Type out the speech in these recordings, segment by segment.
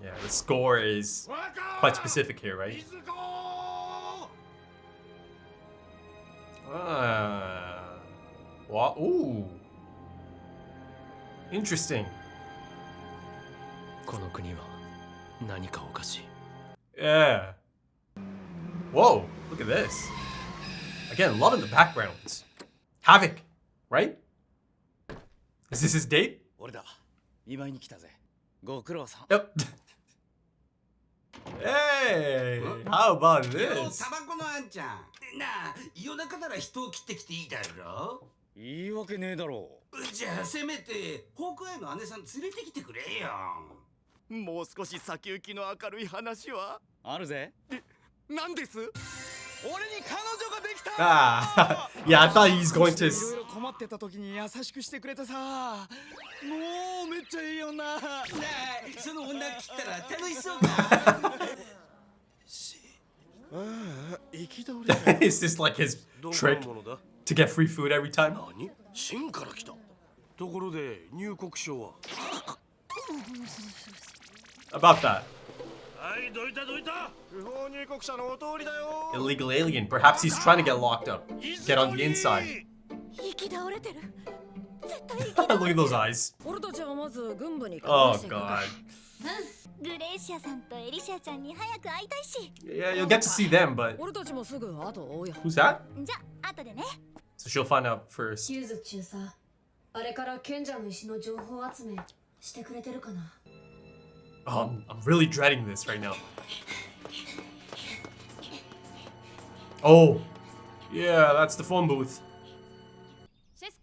Yeah, the score is quite specific here, right? What? Ooh. Interesting. Yeah. Whoa, look at this. Again, loving the backgrounds. Havoc, right? Is this his date? Yep. Hey, how about this? なあ、夜中なら人を切ってきていいだろう。いいわけねえだろう。じゃあせめてホークアイの姉さん連れてきてくれよ。もう少し先行きの明るい話はあるぜ。なんです？俺に彼女ができた。Ah, yeah, I thought he's going to. いろいろ困ってた時に優しくしてくれてさ。もうめっちゃいいよな。なあ、その女切ったら楽しそうか。Is this like his trick to get free food every time? 新から来た。ところで入国証は About that. はいどいたどいた。不法入国者のお通りだよ。 Illegal alien. Perhaps he's trying to get locked up. Get on the inside. Look at those eyes. Oh god. グレイシアさんとエリシアちゃんに早く会いたいし。 Yeah, you'll get to see them, but 俺たちもすぐ後を追うよ。 who's that? じゃあ後でね。 So she'll find out first. ヒューズ中佐、あれから賢者の石の情報集めしてくれてるかな。 Oh, I'm really dreading this right now. Oh, yeah, that's the phone booth. シェス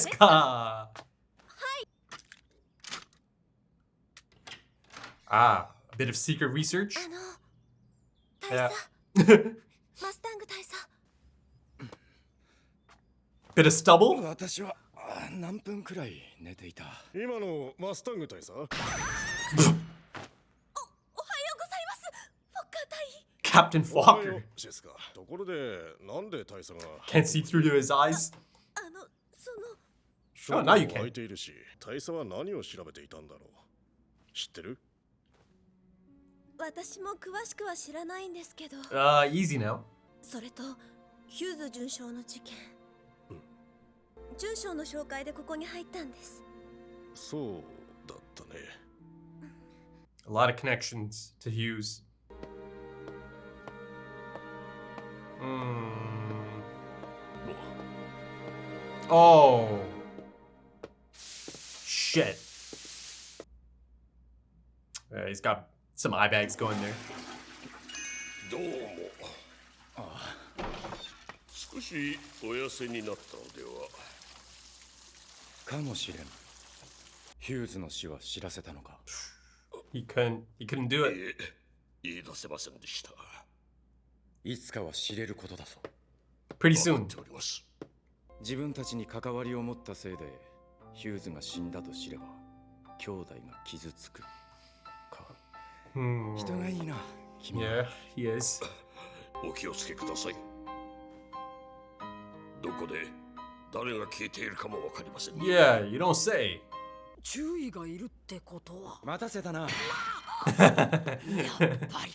カ？ Cheska. Ah, a bit of secret research. 大 Yeah. 佐、マスタング大佐。 Bit of stubble. 私は何分くらい寝ていた。今のマスタング大佐。おはようございます。フォッカー隊。 Captain Falker. シェスカ。ところでなんで大佐が Can't see through to his eyes. その Oh, now you 空い can. ているし、大佐は何を調べていたんだろう。知ってる？私も詳しくは知らないんですけど。 Easy now. それとヒューズ准将の事件。准将の紹介でここに入ったんです。そうだったね。A lot of connections to Hughes. Oh. Shit. He's got some eye bags going there. どうも。少しお痩せになったのでは。かもしれん。ヒューズの死は知らせたのか。He couldn't do it. 言い出せませんでした。いつかは知れることだぞ。 Pretty わか soon. っております。自分たちに関わりを持ったせいでヒューズが死んだと知れば兄弟が傷つくか。人がいいな君は。 Yeah, he is. お気をつけください。どこで誰が消えているかもわかりません。 Yeah, you don't say. 注意がいるってことは。待たせたな。やっぱり。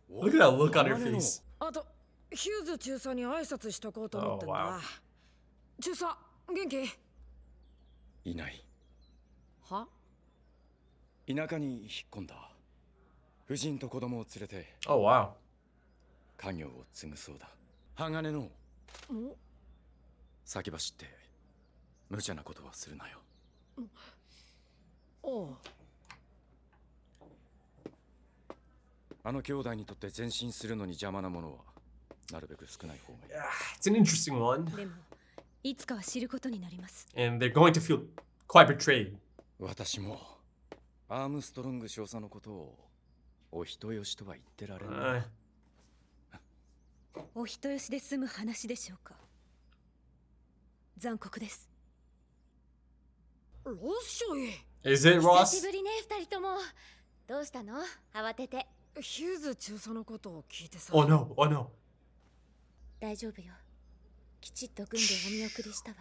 Look at that look on her face. あとヒューズ中佐に挨拶しとこうと思ってんだ。 Oh, wow. 中佐元気？いない。は？田舎に引っ込んだ。夫人と子供を連れて Oh, wow. 家業を継ぐそうだ。鋼の先走って無茶なことはするなよ。おう。あの兄弟にとって前進するのに邪魔なものはなるべく少ない方がいい。 It's an interesting one. でもいつかは知ることになります。 And they're going to feel quite betrayed. 私もアームストロング少佐のことをお人よしとは言ってられない。お人よしで済む話でしょうか。残酷です。ロッショイ。 Is it 久 Ross? しぶりね、二人とも。どうしたの？慌てて。ヒューズ中佐のことを聞いてさ。 Oh no, oh no. 大丈夫よ。きちっと軍でお見送りしたわ。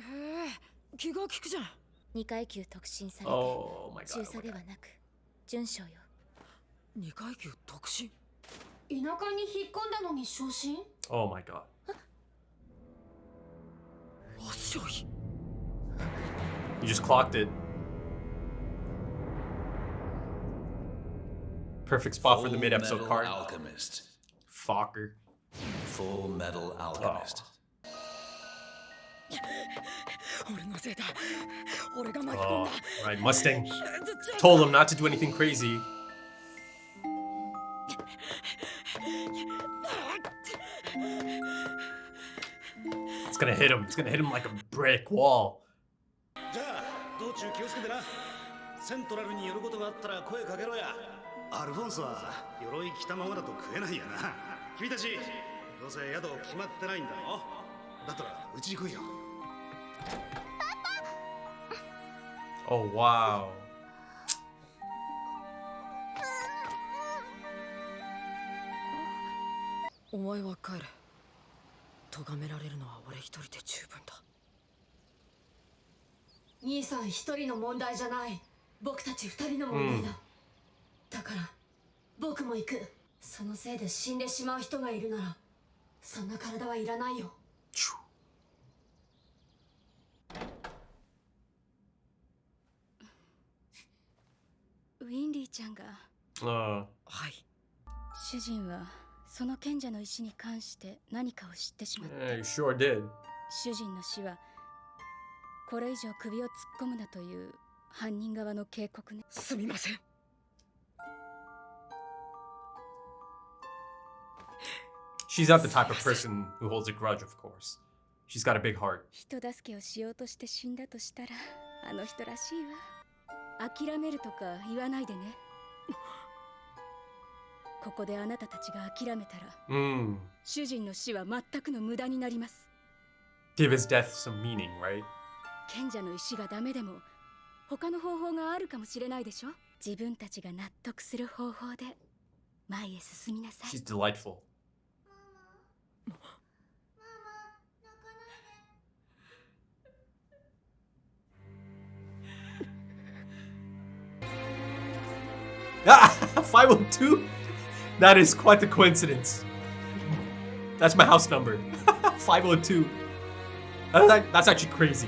へえ、気が利くじゃん。2階級特進されて Oh my 中 god. 佐ではなく準将よ。二階級特進。田舎に引っ込んだのに昇進？ Oh my god. 遅い。 You just clocked it. Perfect spot for the mid-episode card. Alchemist. Fucker. Fullmetal Alchemist. 俺のせいだ。俺が巻き込ん Oh, だ。 right. Mustang ヒューズ中佐 told him not to do anything crazy. It's gonna hit him. It's gonna hit him like a brick wall. じゃあ道中気をつけてな。セントラルに寄ることがあったら声かけろや。アルフォンスは鎧着たままだと食えないやな。君たちどうせ宿決まってないんだろ。だったらうちに来いよ。 Oh wow. お前は帰れ。咎められるのは俺一人で十分だ。兄さん一人の問題じゃない。僕たち二人の問題だ。だから僕も行く。そのせいで死んでしまう人がいるならそんな体はいらないよ。ウィンリーちゃんがはい。主人はその賢者の石に関して何かを知ってしまった。 Yeah, you sure did. 主人の死はこれ以上首を突っ込むなという犯人側の警告ね。すみません。 She's not the type of person who holds a grudge, of course. She's got a big heart. 人助けをしようとして死んだとしたらあの人らしいわ。諦めるとか言わないでね。ここであなたたちが諦めたら、主人の死は全くの無駄になります。 Give his death some meaning, right? 賢者の石がダメでも他の方法があるかもしれないでしょ。自分たちが納得する方法で前へ進みなさい。 She's delightful. Ah, 502? That is quite the coincidence. That's my house number. 502. That's actually crazy.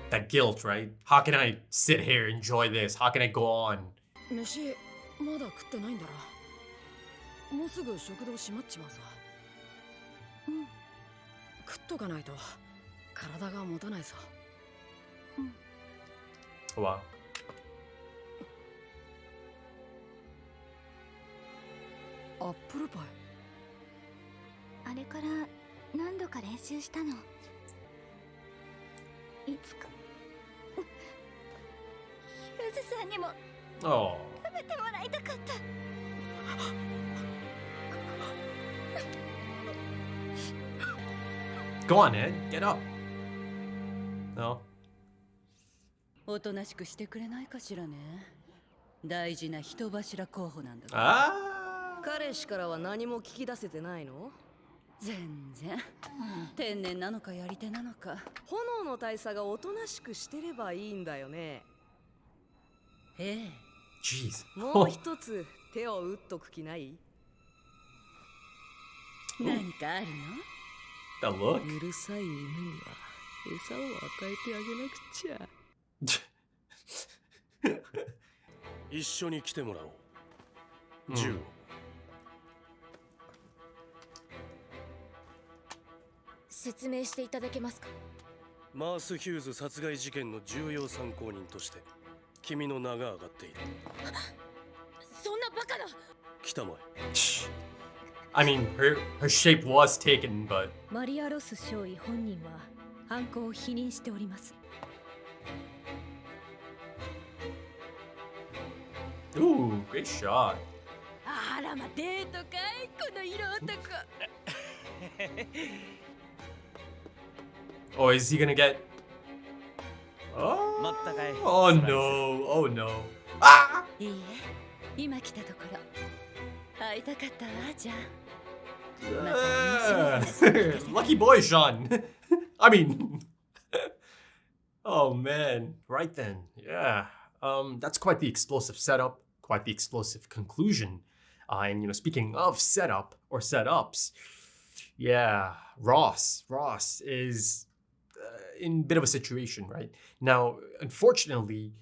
That guilt, right? How can I sit here, enjoy this? How can I go on? 飯まだ食ってないんだろ。もうすぐ食堂閉まっちまうぞ。食っとかないと体が持たないぞ。Wow. アップルパイ。あれから何度か練習したの。いつかヒューズさんにも Oh. 食べてもらいたかった。Go on, Ed. Get up. No. おとなしくしてくれないかしらね。大事な人柱候補なんだから。Ah. 彼氏からは何も聞き出せてないの？全然。天然なのかやり手なのか。炎の大佐がおとなしくしてればいいんだよね。ええ。 Jeez. もう一つ手を打っとく気ない？何かあるの？ The look. うるさい犬には餌を与えてあげなくちゃ。一緒に来てもらおう。銃を。説明していただけますか？マース・ヒューズ殺害事件の重要参考人として君の名が上がっている。そんなバカな。来たまえ。 I mean, her shape was taken, but マリア・ロス少尉本人は犯行を否認しております。 ooh, great shot. あらま、デートかいこの色男。Oh, is he gonna get? Oh, 待ったかい。 oh no, oh no. Ah! いいえ、今来たところ。会いたかったわじゃん。Lucky boy, Sean. I mean, oh man. Right then, yeah. That's quite the explosive setup, quite the explosive conclusion. And speaking of setup or setups, yeah, Ross is in a bit of a situation, right? Now, unfortunately,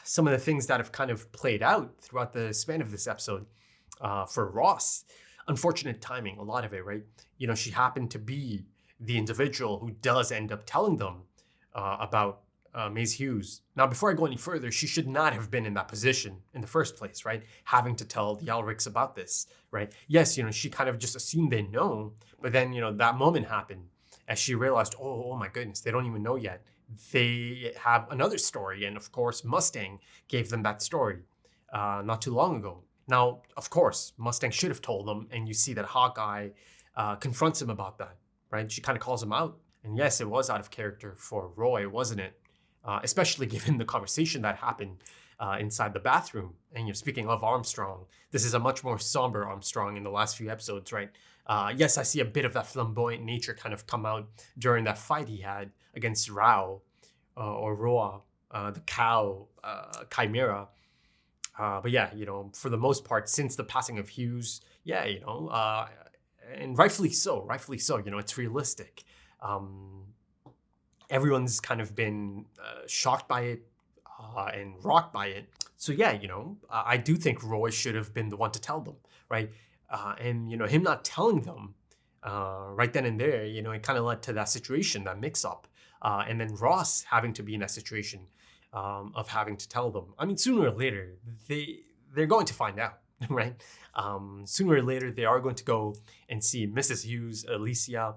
some of the things that have kind of played out throughout the span of this episode for Ross, unfortunate timing, a lot of it, right? She happened to be the individual who does end up telling them about Maze Hughes. Now, before I go any further, she should not have been in that position in the first place, right? Having to tell the Elrics about this, right? Yes, she kind of just assumed they know, but then, that moment happened as she realized, oh my goodness, they don't even know yet. They have another story, and of course, Mustang gave them that story not too long ago. Now, of course, Mustang should have told them, and you see that Hawkeye confronts him about that, right? She kind of calls him out. And yes, it was out of character for Roy, wasn't it? Especially given the conversation that happened inside the bathroom. And speaking of Armstrong, this is a much more somber Armstrong in the last few episodes, right? Yes, I see a bit of that flamboyant nature kind of come out during that fight he had against Rao or Roa, the cow chimera. But yeah, for the most part, since the passing of Hughes, yeah, and rightfully so, it's realistic. Everyone's kind of been shocked by it and rocked by it. So yeah, I do think Roy should have been the one to tell them, right? And him not telling them right then and there, it kind of led to that situation, that mix-up. And then Ross having to be in that situation of having to tell them. I mean, sooner or later, they're going to find out, right? Sooner or later, they are going to go and see Mrs. Hughes, Alicia,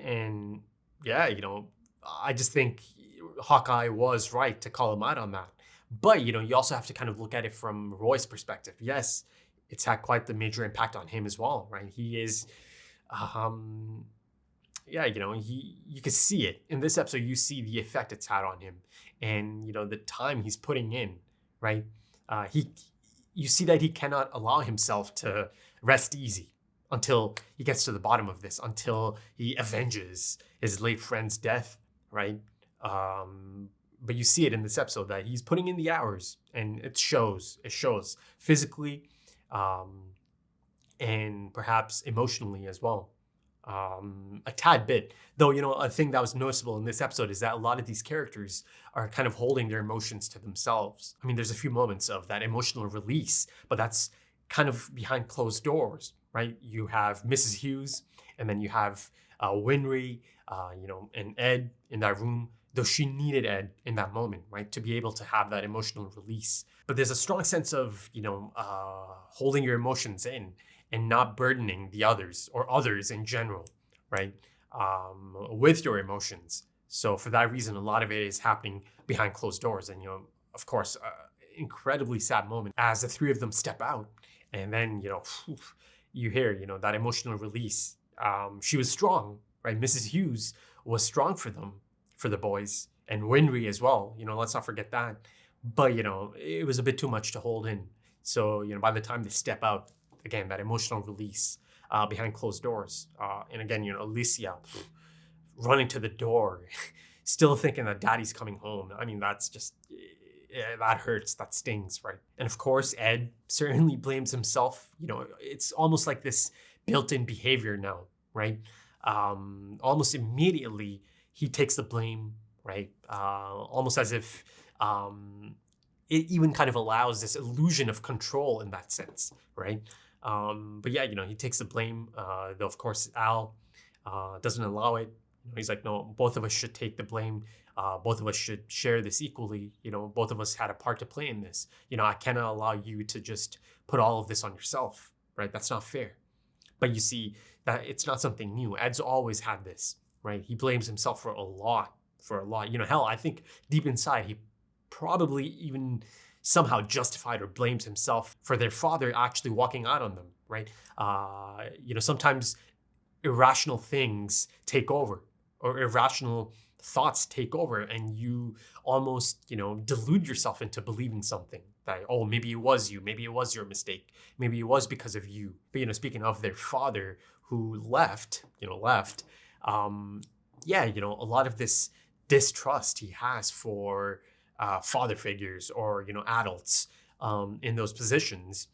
and yeah, I just think Hawkeye was right to call him out on that. But, you also have to kind of look at it from Roy's perspective. Yes, it's had quite the major impact on him as well, right? He is, yeah, you can see it. In this episode, you see the effect it's had on him and, the time he's putting in, right? You see that he cannot allow himself to rest easy until he gets to the bottom of this, until he avenges his late friend's death, right? But you see it in this episode that he's putting in the hours, and it shows physically, and perhaps emotionally as well. A tad bit. Though, a thing that was noticeable in this episode is that a lot of these characters are kind of holding their emotions to themselves. I mean, there's a few moments of that emotional release, but that's kind of behind closed doors, right? You have Mrs. Hughes, and then you have Winry, and Ed in that room, though she needed Ed in that moment, right? To be able to have that emotional release. But there's a strong sense of, holding your emotions in and not burdening the others or others in general, right? With your emotions. So for that reason, a lot of it is happening behind closed doors. And, of course, incredibly sad moment as the three of them step out. And then, you hear, that emotional release. She was strong, right? Mrs. Hughes was strong for them, for the boys, and Winry as well. Let's not forget that. But, it was a bit too much to hold in. So, by the time they step out, again, that emotional release behind closed doors. And again, Alicia running to the door, still thinking that daddy's coming home. I mean, that's just, that hurts, that stings, right? And of course, Ed certainly blames himself. It's almost like this built-in behavior now, right? Almost immediately, he takes the blame, right? Almost as if it even kind of allows this illusion of control in that sense, right? But yeah, you know, he takes the blame, though of course Al doesn't allow it. You know, he's like, no, both of us should take the blame. Both of us should share this equally. You know, both of us had a part to play in this. You know, I cannot allow you to just put all of this on yourself, right? That's not fair. But you see that it's not something new. Ed's always had this, right? He blames himself for a lot. You know, hell, I think deep inside, he probably even somehow justified or blames himself for their father actually walking out on them, right? You know, sometimes irrational things take over, or irrational thoughts take over and you almost, delude yourself into believing something that, oh, maybe it was you, maybe it was your mistake, maybe it was because of you. But, speaking of their father who left, a lot of this distrust he has for father figures or, adults in those positions.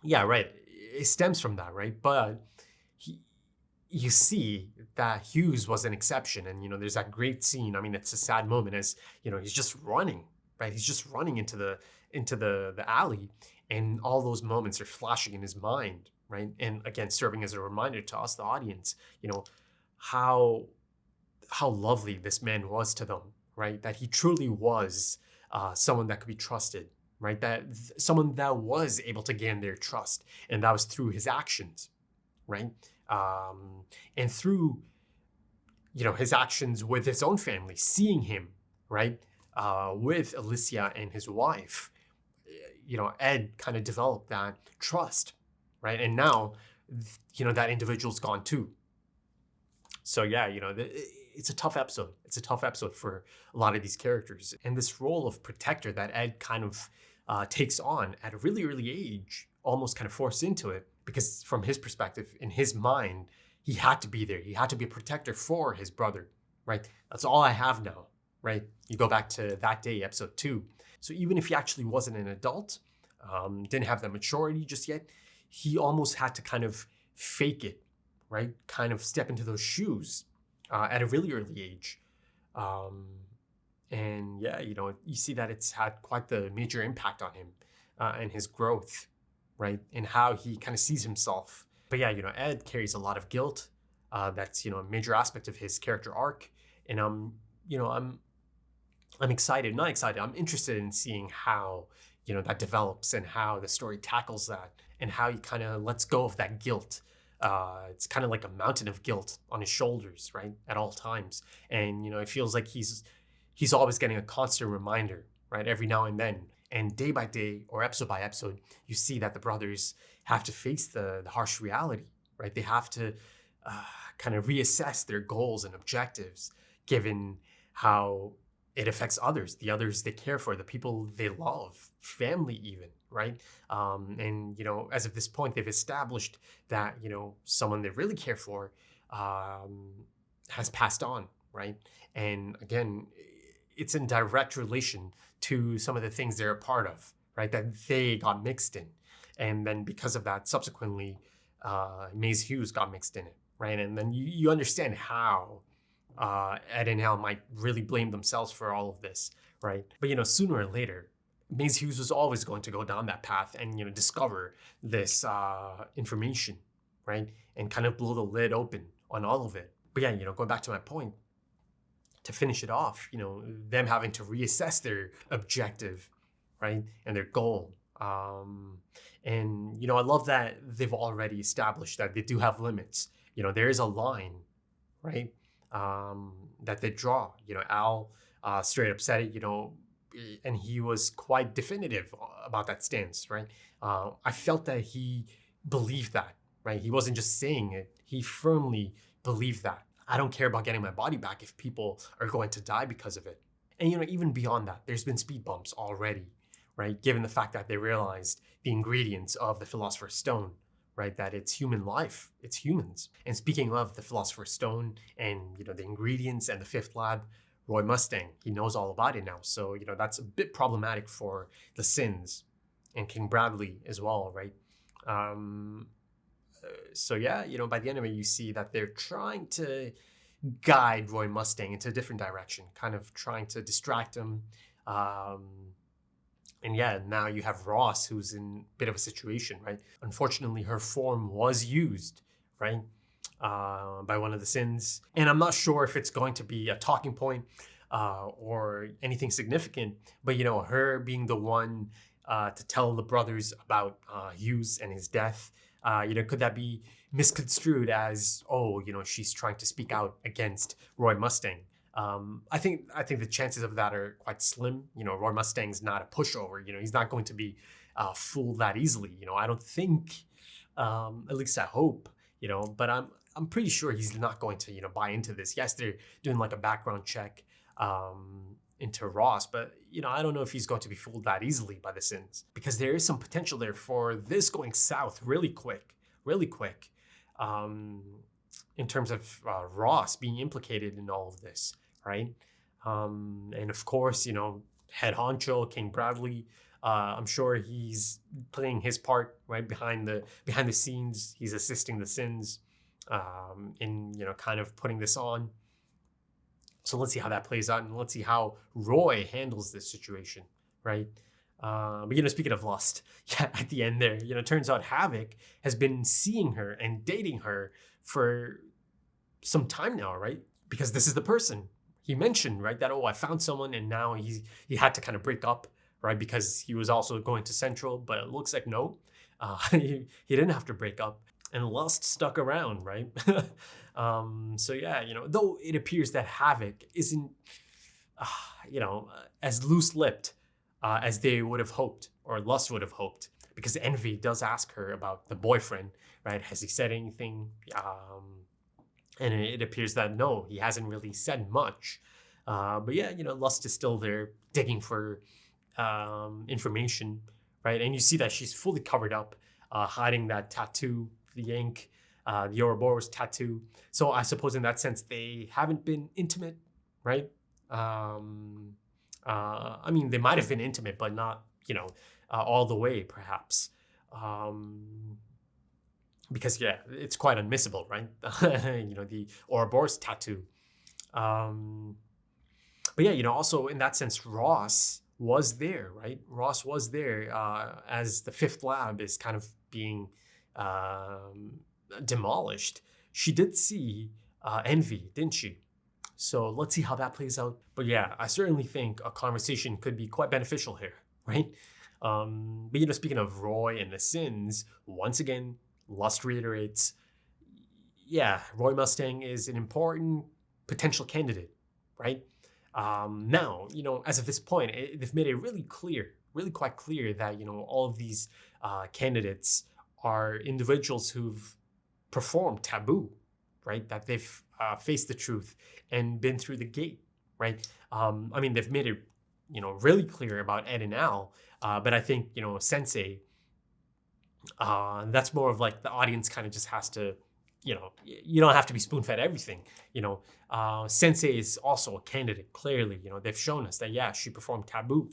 Yeah, right. It stems from that, right? But you see that Hughes was an exception. And, there's that great scene. I mean, it's a sad moment as, he's just running, right? He's just running into the alley. And all those moments are flashing in his mind, right? And again, serving as a reminder to us, the audience, how lovely this man was to them, right? That he truly was someone that could be trusted, right? That someone that was able to gain their trust. And that was through his actions, right? And through, his actions with his own family, seeing him, right? With Alicia and his wife, Ed kind of developed that trust, right? And now, that individual's gone too. So yeah, it's a tough episode. It's a tough episode for a lot of these characters. And this role of protector that Ed kind of takes on at a really early age, almost kind of forced into it, because from his perspective, in his mind, he had to be there. He had to be a protector for his brother, right? That's all I have now, right? You go back to That Day, episode 2. So even if he actually wasn't an adult, didn't have that maturity just yet, he almost had to kind of fake it, right? Kind of step into those shoes at a really early age. And yeah, you see that it's had quite the major impact on him and his growth, right? And how he kind of sees himself. But yeah, Ed carries a lot of guilt. That's, a major aspect of his character arc. And I'm excited, not excited, I'm interested in seeing how, that develops and how the story tackles that and how he kind of lets go of that guilt. It's kind of like a mountain of guilt on his shoulders, right? At all times. And, it feels like he's always getting a constant reminder, right? Every now and then. And day by day or episode by episode, you see that the brothers have to face the harsh reality, right? They have to kind of reassess their goals and objectives, given how it affects others, the others they care for, the people they love, family even, right? And, as of this point, they've established that, someone they really care for has passed on, right? And again, it's in direct relation to some of the things they're a part of, right? That they got mixed in. And then because of that, subsequently, Maze Hughes got mixed in it, right? And then you understand how Ed and Al might really blame themselves for all of this, right? But, sooner or later, Maze Hughes was always going to go down that path and, discover this information, right? And kind of blow the lid open on all of it. But yeah, going back to my point, to finish it off, them having to reassess their objective, right? And their goal. And, I love that they've already established that they do have limits. There is a line, right? That they draw. Al straight up said it, and he was quite definitive about that stance, right? I felt that he believed that, right? He wasn't just saying it. He firmly believed that. I don't care about getting my body back if people are going to die because of it. And, even beyond that, there's been speed bumps already, right? Given the fact that they realized the ingredients of the Philosopher's Stone, right? That it's human life, it's humans. And speaking of the Philosopher's Stone and, the ingredients and the fifth lab, Roy Mustang, he knows all about it now. So, that's a bit problematic for the Sins and King Bradley as well, right? So yeah, by the end of it, you see that they're trying to guide Roy Mustang into a different direction, kind of trying to distract him. And yeah, now you have Ross, who's in a bit of a situation, right? Unfortunately, her form was used, right? By one of the Sins. And I'm not sure if it's going to be a talking point or anything significant, but, her being the one to tell the brothers about Hughes and his death, could that be misconstrued as, she's trying to speak out against Roy Mustang? I think the chances of that are quite slim. Roy Mustang's not a pushover. He's not going to be fooled that easily. I don't think, at least I hope. But I'm pretty sure he's not going to, buy into this. Yes, they're doing like a background check into Ross, but I don't know if he's going to be fooled that easily by the sins, because there is some potential there for this going south really quick, in terms of Ross being implicated in all of this, right? And of course, head honcho King Bradley. I'm sure he's playing his part right behind the scenes. He's assisting the sins in kind of putting this on. So let's see how that plays out, and let's see how Roy handles this situation, right? But speaking of lust, at the end there, it turns out Havoc has been seeing her and dating her for some time now, right? Because this is the person he mentioned, right? That, I found someone, and now he had to kind of break up, right? Because he was also going to Central, but it looks like no, he didn't have to break up, and lust stuck around, right? So yeah, though it appears that Havoc isn't, as loose-lipped as they would have hoped, or Lust would have hoped, because Envy does ask her about the boyfriend, right? Has he said anything? And it appears that no, he hasn't really said much. But yeah, Lust is still there digging for information, right? And you see that she's fully covered up, hiding that tattoo, the ink, the Ouroboros tattoo. So I suppose in that sense, they haven't been intimate, right? I mean, they might have been intimate, but not, all the way, perhaps. Because, yeah, it's quite unmissable, right? The Ouroboros tattoo. But yeah, also in that sense, Ross was there, right? Ross was there as the fifth lab is kind of being demolished. She did see Envy, didn't she? So let's see how that plays out. But yeah, I certainly think a conversation could be quite beneficial here, right? But speaking of Roy and the sins, once again, Lust reiterates, yeah, Roy Mustang is an important potential candidate, right? Now, as of this point, they've made it really quite clear that, all of these candidates are individuals who've performed taboo, right? That they've faced the truth and been through the gate, right? I mean, they've made it, really clear about Ed and Al, but I think, Sensei, that's more of like the audience kind of just has to, you don't have to be spoon-fed everything, Sensei is also a candidate, clearly, they've shown us that, yeah, she performed taboo,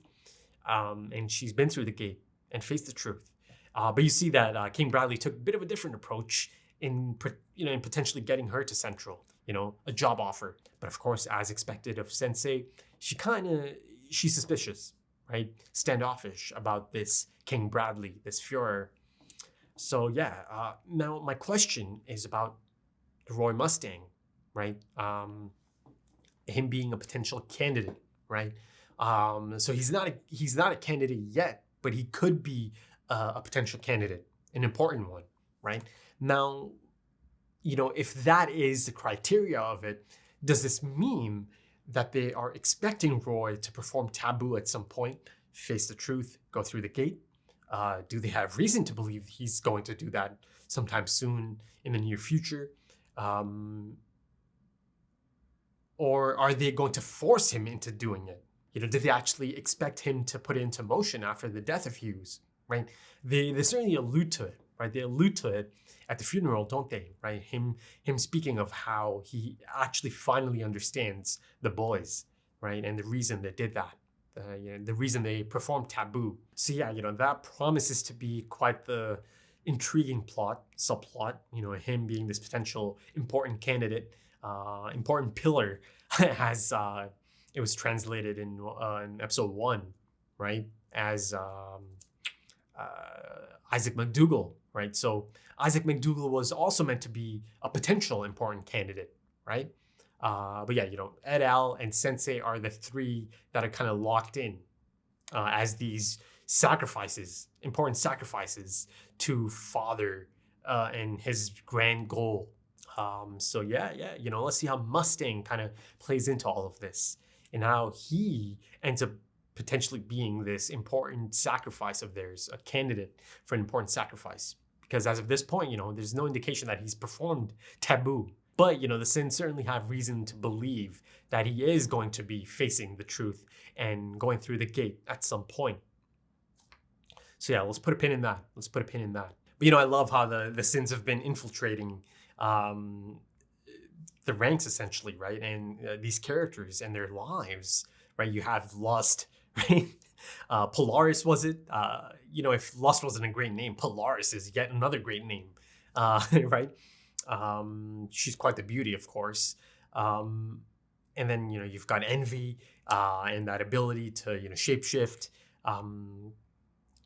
and she's been through the gate and faced the truth. But you see that King Bradley took a bit of a different approach in potentially getting her to Central, a job offer. But of course, as expected of Sensei, she's suspicious, right? Standoffish about this King Bradley, this Fuhrer. So yeah, now my question is about Roy Mustang, right? Him being a potential candidate, right? So he's not a candidate yet, but he could be a potential candidate, an important one, right? Now, if that is the criteria of it, does this mean that they are expecting Roy to perform taboo at some point, face the truth, go through the gate? Do they have reason to believe he's going to do that sometime soon in the near future? Or are they going to force him into doing it? Did they actually expect him to put it into motion after the death of Hughes, right? They certainly allude to it, right? They allude to it at the funeral, don't they, right? Him speaking of how he actually finally understands the boys, right? And the reason they did that. The reason they performed taboo. So yeah, that promises to be quite the intriguing subplot, him being this potential important candidate, important pillar, as it was translated in episode 1, right? As Isaac McDougall, right? So Isaac McDougall was also meant to be a potential important candidate, right? But yeah, Ed, Al, and Sensei are the three that are kind of locked in as these sacrifices, important sacrifices to Father and his grand goal. So yeah, let's see how Mustang kind of plays into all of this and how he ends up potentially being this important sacrifice of theirs, a candidate for an important sacrifice. because as of this point, there's no indication that he's performed taboo. But, the Sins certainly have reason to believe that he is going to be facing the truth and going through the gate at some point. So yeah, let's put a pin in that. But, I love how the Sins have been infiltrating the ranks, essentially, right? And these characters and their lives, right? You have Lust, right? Polaris, was it? If Lust wasn't a great name, Polaris is yet another great name, right? She's quite the beauty, of course. And then, you've got Envy and that ability to, shapeshift.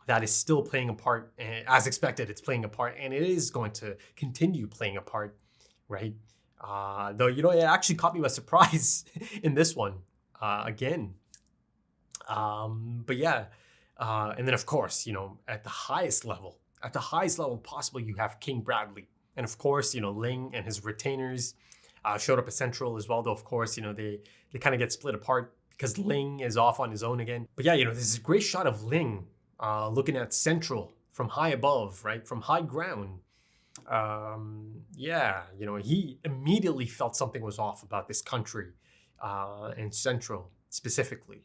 That is still playing a part. As expected, it's playing a part, and it is going to continue playing a part, right? Though, it actually caught me by surprise in this one again. But yeah, and then of course, at the highest level possible, you have King Bradley. And of course, Ling and his retainers showed up at Central as well, though of course, they kind of get split apart because Ling is off on his own again. But yeah, this is a great shot of Ling looking at Central from high above, right? From high ground. He immediately felt something was off about this country and Central specifically.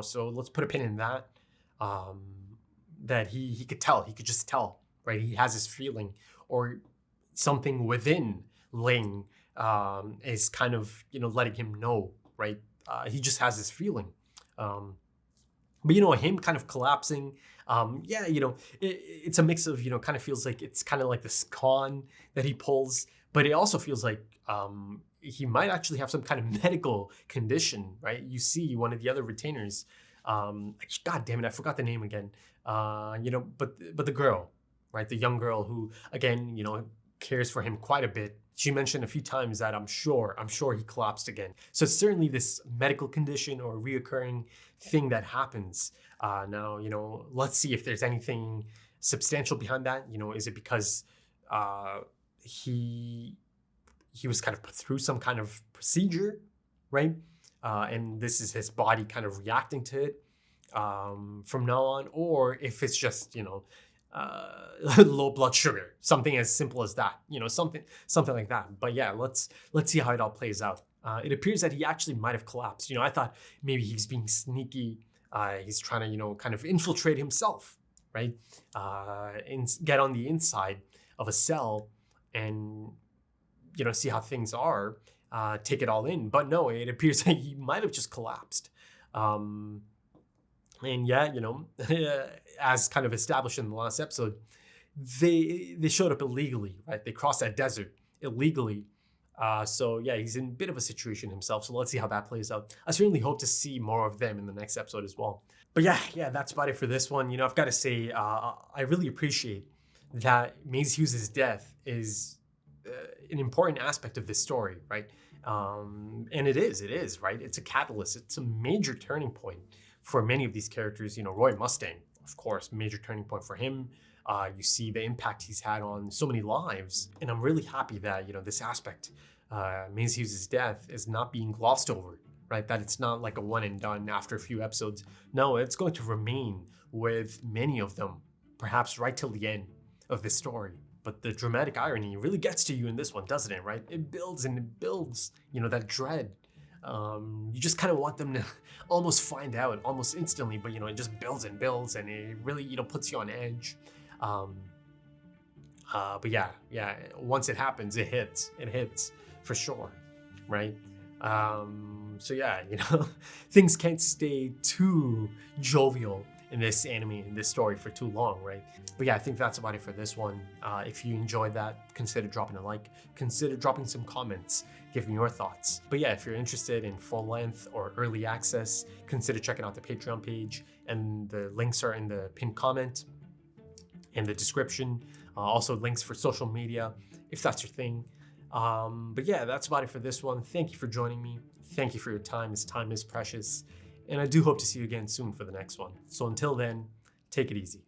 So let's put a pin in that. That he could tell, he could just tell, right? He has this feeling, or something within Ling is kind of, letting him know, right? He just has this feeling. But him kind of collapsing, it's a mix of, kind of feels like it's kind of like this con that he pulls, but it also feels like he might actually have some kind of medical condition, right? You see one of the other retainers, God damn it, I forgot the name again. But the girl, right? The young girl who, again, cares for him quite a bit. She mentioned a few times that I'm sure he collapsed again. So it's certainly this medical condition or reoccurring thing that happens. Now, let's see if there's anything substantial behind that. Is it because he was kind of put through some kind of procedure, right? And this is his body kind of reacting to it from now on, or if it's just, low blood sugar, something as simple as that, something like that. But yeah, let's see how it all plays out. It appears that he actually might have collapsed. I thought maybe he's being sneaky. He's trying to, kind of infiltrate himself, right? And get on the inside of a cell and, see how things are, take it all in. But no, it appears that he might have just collapsed. And yeah, as kind of established in the last episode, they showed up illegally, right? They crossed that desert illegally. So yeah, he's in a bit of a situation himself. So let's see how that plays out. I certainly hope to see more of them in the next episode as well. But yeah, that's about it for this one. I've got to say, I really appreciate that Maisie Hughes' death is an important aspect of this story, right? And it is, right? It's a catalyst. It's a major turning point for many of these characters. Roy Mustang, of course, major turning point for him. You see the impact he's had on so many lives. And I'm really happy that, this aspect, Maisie Hughes' death, is not being glossed over, right? That it's not like a one and done after a few episodes. No, it's going to remain with many of them, perhaps right till the end of this story. But the dramatic irony really gets to you in this one, doesn't it, right? It builds and it builds, that dread. You just kind of want them to almost find out almost instantly, but it just builds and builds, and it really puts you on edge. But yeah, once it happens, it hits for sure, right? So yeah, things can't stay too jovial in this anime, in this story for too long, right? But yeah, I think that's about it for this one. If you enjoyed that, consider dropping a like, consider dropping some comments, give me your thoughts. But yeah, if you're interested in full length or early access, consider checking out the Patreon page, and the links are in the pinned comment in the description. Also links for social media, if that's your thing. But yeah, that's about it for this one. Thank you for joining me. Thank you for your time, as time is precious. And I do hope to see you again soon for the next one. So until then, take it easy.